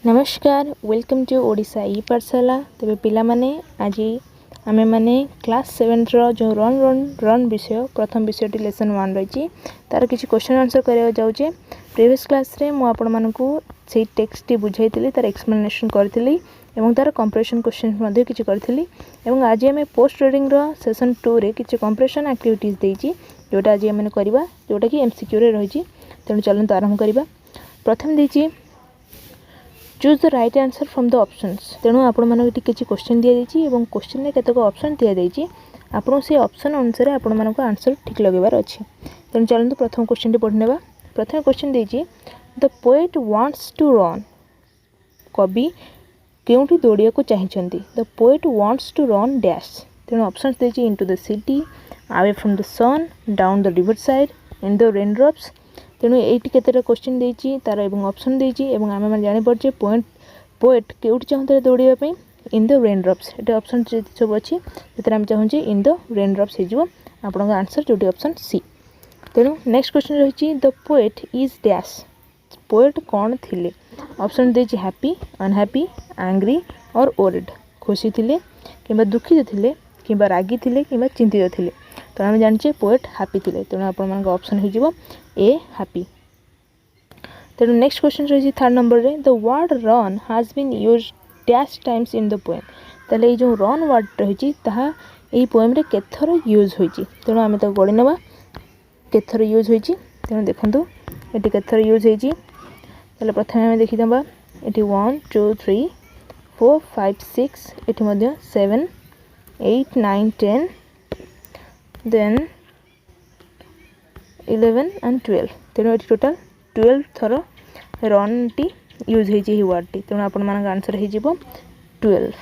नमस्कार welcome to Odisha ई पाठशाला। तेरे पिला माने आज आमे माने क्लास 7 रो जो रन रन रन विषय प्रथम विषयटी लेसन 1 रही तार किसी क्वेश्चन आंसर करिया जाउचे। प्रीवियस क्लास रे मु आपण मानकू से टेक्स्ट टी बुझाइतिली तार एक्सप्लेनेशन करथिली एवं तार कंप्रेशन क्वेश्चन मध्ये किछि करथिली एवं आज आमे पोस्ट रीडिंग रो सेशन 2 रे किछि कंप्रेशन एक्टिविटीज देइछि जोटा आज आमे करबा जोटा कि एमसीक्यू रे रहिछि। तेनु चलंत आरंभ करबा। प्रथम देइछि choose the right answer from the options. तेणु आपण मानक किसी क्वेश्चन दि जाइए और क्वेश्चन में केतक ऑप्शन दि जाइए आपन से ऑप्शन अनुसार आपण मानक आंसर ठीक लगेबार अच्छे। तेणु चलते प्रथम क्वेश्चन पढ़ने। प्रथम क्वेश्चन देइछि the poet wants to run. कवि केउठी दौड़िया को चाहिए। The poet wants to run dash. तेणु ऑप्शंस देइछि into the city, away from the sun, down the river side, in the rain drops. तेणु ये केतटा क्वेश्चन देइछि तार एवं ऑप्शन देइछि एवं आमे माने जानि परछे पोएट केउठी चाहते दौड़िया पई इन द रेन ड्रॉप्स। एटा ऑप्शन सब अछि जेतरा हम चाहूचे इन द रेन ड्रॉप्स हे जिवो आपन का आंसर जोटी ऑप्शन सी। तेणु नेक्स्ट क्वेश्चन रहिछि the poet is dash. Poet कोन थिले। ऑप्शन देइछि हैप्पी, अनहैप्पी, एंग्री और ओरिड। खुशी थिले किबा दुखी थिले किबा रागी थिले किबा चिंतित थिले। तो हम जानचे पोएट हैप्पी थिले। तेणु आपण मन ऑप्शन हे जिवो ए हैप्पी। तेणु नेक्स्ट क्वेश्चन रही थर्ड नंबर रे the word run has been used dash times in the poem. ताले ये जो रन वर्ड रही ताहा एई पोएम रे केथर यूज होईची। तेणु आमे तो गणी नबा केथर यूज होईची। तेणु देखंतु एटी केथर यूज होईची। ताले प्रथमे आमे देखि दबा एटी 1 2 3 4 5 6 एटी मध्ये 7 8 9 10 देन 11 and 12। तेणु ये टोटाल 12 थर रन टी यूज होईची ही वर्ड टी। तेणु आपण मानक आंसर हे जिवो 12।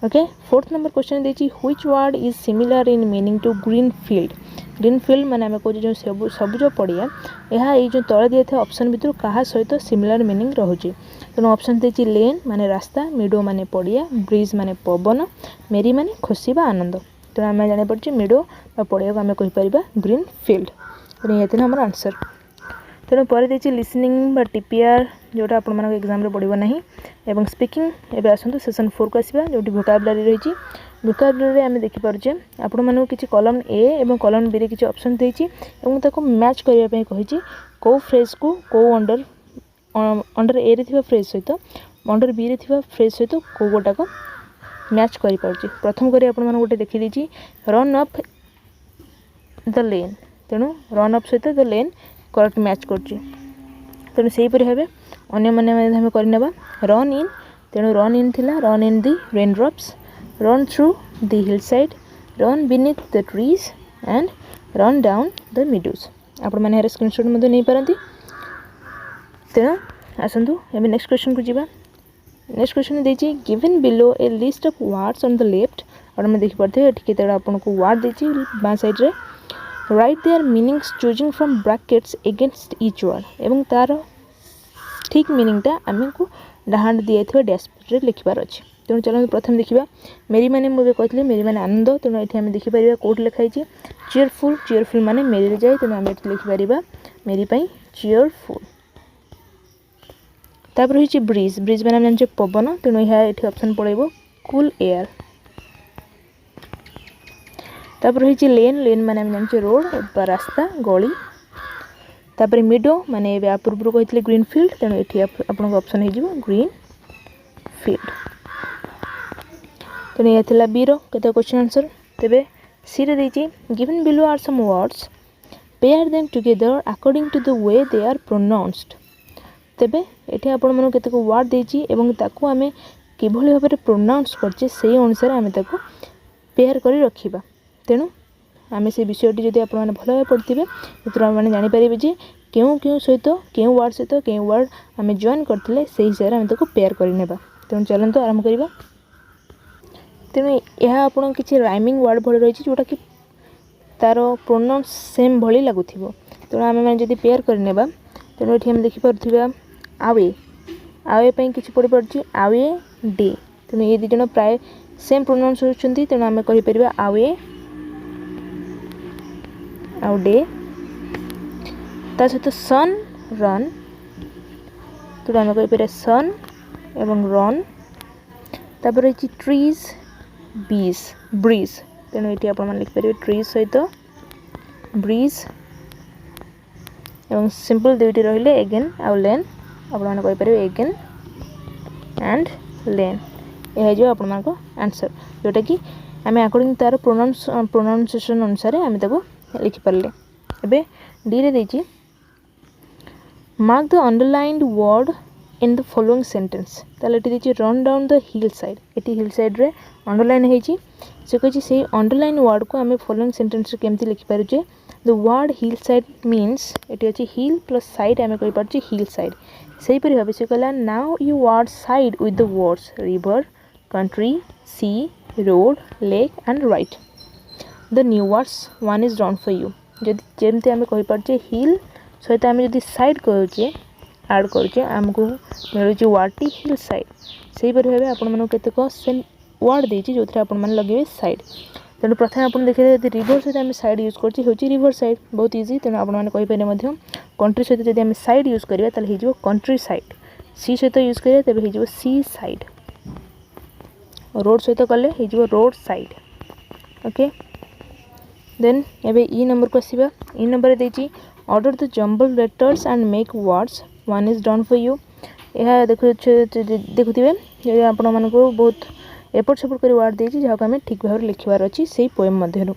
ओके। फोर्थ नंबर क्वेश्चन देछि which word is similar in meaning to green field. Green field माने हमें कहू जो सबुज पड़िया यह ये जो तले दिया था ऑप्शन भितर कहा सहित सिमिलर मीनिंग रहुची। तेणु ऑप्शन देछि लेन माने रास्ता, मिडो माने पड़िया, ब्रिज माने पवन, मेरी माने खुशी बा आनंद। तेणु आम जाना पड़े मिडो पड़िया को आम कहीपर ग्रीन फील्ड। तेणु ये आम आंसर। तेणु पर देखिए लिसनिंग बा टीपीआर जोटा आपण मानक एग्जाम रे पड़ो ना एवं स्पीकिंग एवं आसतु सेशन 4 को आसवा जो वोकाबुलरी रही। वोकाबुलरी आम देखिपे आपण मानक किसी कॉलम ए और कॉलम बी रे किसी ऑप्शन देछि एवं ताको मैच करने कही कौ फ्रेज को कौ अंडर ए रे थिबा फ्रेज सहित अंडर बी रे थिबा फ्रेज सहित कौ गोटा को मैच कर पार्टी। प्रथम करी आपण माने गोटे देखि देछि रन अप द लेन। तेणु रन अप सहित द लेन करेक्ट मैच करछि। तेणु से परि भाबे अन्य माने हम करनेबा रन इन। तेणु रन इन थिला run in the rain drops, run through the hill side, run beneath the trees and run down the meadows. आपण माने हेर स्क्रीनशॉट मध्ये नै पारंती। तेणु आसंतु एबे नेक्स्ट क्वेश्चन को जिबा। नेक्स्ट क्वेश्चन देछि given below a list of words on the left. और मैं देखि परथे एठी केतेडा आपन को वर्ड देछि बा साइड रे right there meanings choosing from brackets against each word एवं तार ठीक मीनिंगटा आमे को डाहांड दियथिबा डैशबोर्ड रे लिखिबार अछि। तेणु चलो प्रथम देखिबा मेरी माने मुबे कहथले मेरी माने आनंद। तेणु एठी आमे देखि परिबा कोड लिखाइ छि चीयरफुल। चीयरफुल माने मेरी रे जाय। तेणु आमे एठी लिखि परिबा मेरी पई चीयरफुल। तापर रही ब्रिज। ब्रिज मैंने जान पवन। तेणु यह ये ऑप्शन पड़ेबो कूल एयर। तापर रही लेन। लेन माने हम जान रोड रास्ता गली। तापर मिडो माने आ पूर्व कहते ग्रीन फील्ड। तेणु ये आपन ऑप्शन हो ग्रीन फील्ड। तेणु यह थिला बी रो केते क्वेश्चन आंसर। तेबे सी रे देछि given below are some words pair them together according to the way they are pronounced. तेबे ये आपण मन केतक वर्ड देछि एवं ताकू आमे किभली भाबरे प्रोनाउंस करछे से अनुसार आमे ताकू पेयर करी रखिबा। तेणु आमे से विषयटी जदि आपण माने भलो पढ़थिबे एतरा माने जानि परिबे जे केउ सहित केउ वर्ड सहित केउ वर्ड आमे जॉइन करथिले से हिसाब रे आमे ताकू पेयर करि नेबा। तेणु चलंतु आरंभ करिबा। तेणु यह आपण किछि राइमिंग वर्ड भଳି रहिछि जोटा कि तारो प्रोनाउंस सेम भଳି लागुथिबो। तेणु आमे माने जदि पेयर करि नेबा तेणु एठी हम देखि परथिबा आवे। आवे पई किछि पड़ी पड़छि आवे डे। तेणु ये दिजन प्राय सेम प्रोनाउंस होछंती। तेणु आमे कहि परिबा आवे आउ डे। ता सहित सन रन तो आम कहीपर सन एवं रन तापर रही ट्रीज बीज ब्रिज तेणु ये आप लिखिपर ट्रीज सहित ब्रिज एवं सिंपल दुईटी रहिले एगेन आउ लेन आपने कहीपर एगेन एंड लेन यह जो आप आंसर जोटा कि आम अकॉर्डिंग तार प्रोनाउंसिएशन अनुसार आम लिखिपारे एबे डी रे देछि mark the underlined word in the following sentence ताले एटी देछि run down the hill side एटी हिल साइड रे अंडरलाइन हेछि से कहि से अंडरलाइन वर्ड को आम फॉलोइंग सेंटेंस रे केमति लिखि पारुचे the word hill side means एटी अछि हिल प्लस साइड आम कहि पारुचे हिल साइड सही परि भाबे से कहला now you word side with the words river country sea road lake and write the new words one is drawn for you जदि जेमती आम कहि पारुचे हिल सहित आम जदि साइड करुचे ऐड करुचे आमको मिलूँ वर्ड टी हिल साइड से भाव आपण केतक वर्ड देती जो आप लगे साइड तेणु प्रथम आप देखिए यदि रिवर सहित आम साइड यूज कर रिवर साइड बहुत इजी तेणु आपने कंट्री सहित जब आम साइड यूज करा हो कंट्री साइड सी सहित यूज करा तेज हो सी साइड रोड सहित कले हो रोड साइड ओके देन एबे ई नंबर को आसवा ई नंबर देती order the jumble letters and make words one is done for you यह देखुए आपण मानक बहुत एपट सेपट कर वार्ड देती जहाँ आम ठीक भाव लिखार अच्छी से पोएम मध्य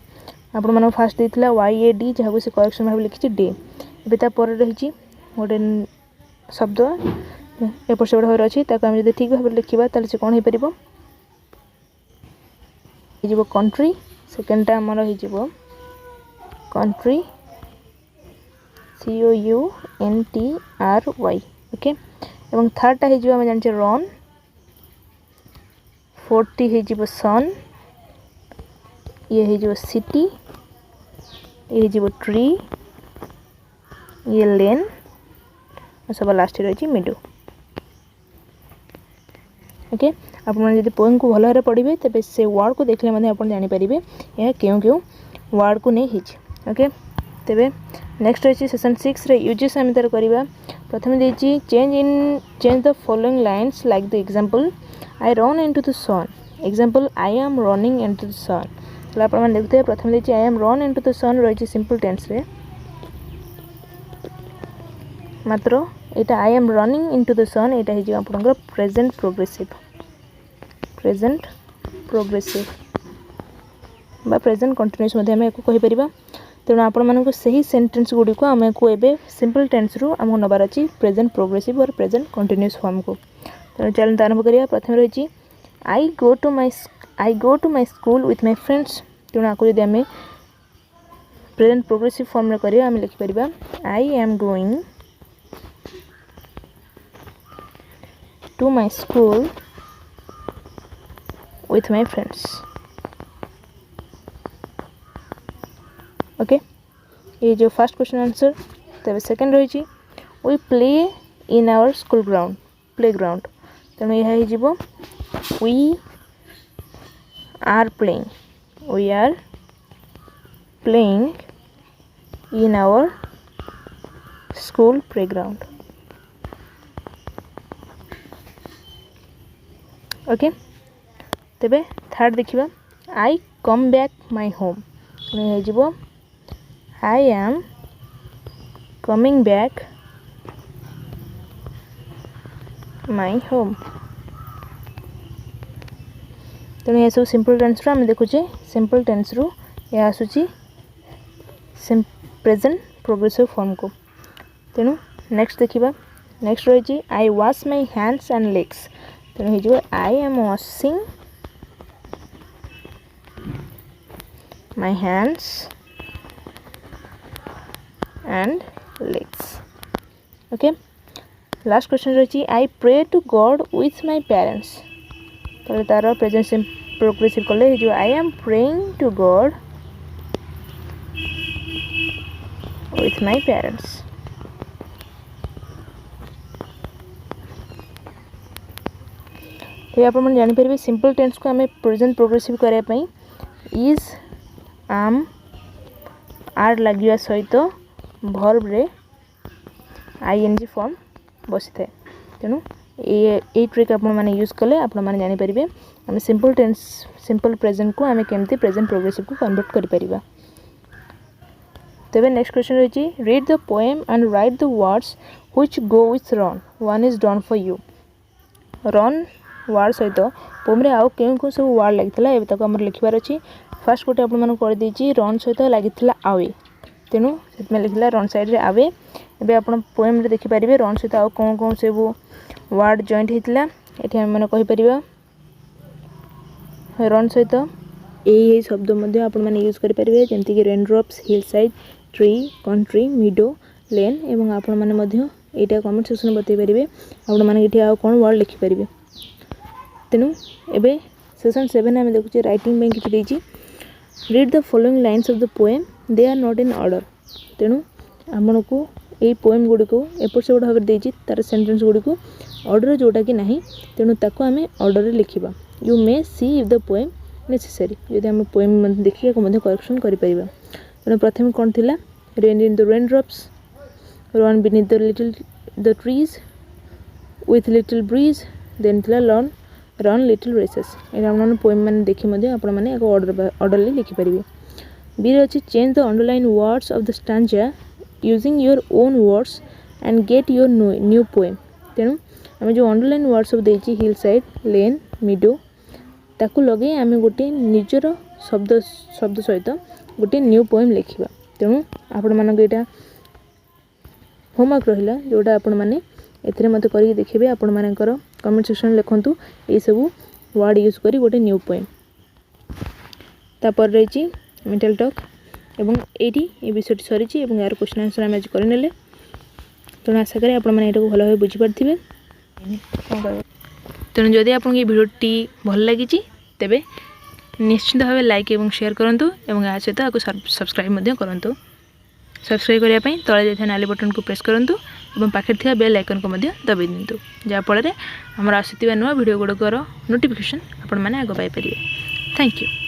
आपण मानक फास्ट देता YAD जहाँ से करेक्शन भाव लिखी डे एपर रही गोटे शब्द एपट सेपट भाव अच्छी आम जब ठीक भाव लिखा ताले से कौन हो पार कंट्री सेकेंडटा आमर हो कंट्री COUNTRY ओके एवं थर्डटा हो जाने रन फोर्थटी हो सन ये हो सिटी ये हो ट्री ये लेन सब लास्ट रही मिडो ओके आप पोएम को भल भाव पढ़े तेज से वर्ड को देखले आप जानीपारे यह क्यों क्यों वर्ड को नहीं ओके तेबे नेक्स्ट रही सेशन 6 रे यूजेस आम तार करवा प्रथम देती change the following lines like the example I run into the sun example I am running into the sun तो आप देखते हैं प्रथम देती I am run into the sun रही सिंपल टेंस रे मात्र यहाँ I am running into the sun यहाँ हो प्रेजेंट प्रोग्रेसिव बा प्रेजेंट कंटिन्यूअस आम या कहीपर तेणु आपण मानक सही सेंटेंस गुड़ी को आम को एबे सिंपल टेंस रु आमको नबार अच्छी प्रेजेंट प्रोग्रेसिव और प्रेजेंट कंटिन्यूअस फॉर्म को तेणु चलते आरंभ करिया प्रथम रही I go to my school with my friends तेणु आपको जब आम प्रेजेंट प्रोग्रेसिव फॉर्म रे करिया आम लिखि परिबा I am going to my school with my friends okay ये जो फर्स्ट क्वेश्चन आंसर तब सेकेंड रही we play in our school ground play ground तेणु यह हो we are playing in our school play ground okay तेबे third देखिबा I come back my home तेणु यह I am coming back my home तेणु यह सब सिंपल टेंस रू आम देखुचे सिंपल टेंस रू यह आसूची प्रेजेंट प्रोग्रेसिव फॉर्म को तेणु नेक्स्ट देखिबा नेक्स्ट रही I wash my hands and legs तेणु हो I am washing my hands and legs okay last question रही I pray to God with my parents तो तार प्रेजेंट प्रोग्रेसिव कले जो I am praying to God with my parents तो आप जानीपर simple tense को आम प्रेजेंट प्रोग्रेसिव करने इज आम आर लगे सहित भर्ब रे ING फॉर्म बसी थाए तेणु ये ट्रिक आपण मैंने यूज कले आपण मैंने जानी पारिबे आम सिंपल टेंस सिंपल प्रेजेंट को आम केमती प्रेजेंट प्रोग्रेसिव को कन्वर्ट करि परिबा। तेबे नेक्स्ट क्वेश्चन रही read the poem and write the words which go with run one is done for you. Run word सहित पोएम रे आउ केउ को सब वर्ड लागितला एबे तक हमर लिखबार अछि। फर्स्ट गोटे आपण मन कर देछि रन सहित लागितला आवे तेणु से लिखला रन साइड रे आवे। एबे आपण पोएम रे देखि परिबे रन सहित आउ कोन कोन सब वर्ड जॉइंट होता ये आम मैंने कहीपर रन सहित यही शब्द मैंने यूज करेंगे जमीक rain drops hill side tree country meadow lane एवं आपण मैंने यहाँ कमेंट सेक्शन बतई पारे आपण मैंने आउ कौन वर्ड लिखिपारे। तेणु एबे सेक्शन 7 आम देखुचे राइटिंग किसी read the following lines of the poem they are not in order. तेणु आपण को यही पोएम गुड़ी को एपट सेपट भाव देती तार सेंटेंस गुड़ी को ऑर्डर जोटा कि नहीं तेणु ताको आम ऑर्डर लिखा। You may see if the poem necessary जदि आम पोएम देखिए करेक्शन करें। तेणु प्रथम कौन the rain in the rain drops run beneath the trees with little breeze then the learn run little races ये पोएम मैंने देखी मैंने ऑर्डरली लिखिपारे। बी अच्छी change the underline words of the stanza using your own words and get your new poem. तेणु आम जो underline words सब देती हिल साइड लेन मिडो ताकू लगे आम गोटे निजर शब्द शब्द सहित गोटे न्यू पोएम लिखा। तेणु आपण मानक यहाँ होमवर्क रहा जोटा आपण मैंने एथिरे मते करके देखिए आपण मानकर कमेंट सेक्शन लिखंतु ये सब वर्ड यूज करी गोटे न्यू पोएम। तापर रही मेंटल टॉक एवं ये विषय सरी यार क्वेश्चन आंसर आम आज करने। तेणु आशा करें आपण मैंने भल भाव बुझीपारे। तेणु जदि आपको ये भिडियोटी भल लगी तेबे निश्चित भाव लाइक और शेयर करूँ और या सहित आपको सब्सक्राइब करूँ। सब्सक्राइब करने तले जाइए नाली बटन को प्रेस करूँ और पाखे थी बेल आइकन को दबाई दिंतु जहाँफल आमर आसुवा नुआ भिडियो गुड़ाकर नोटिफिकेशन आपण मैंने आग पाइपर। Thank you.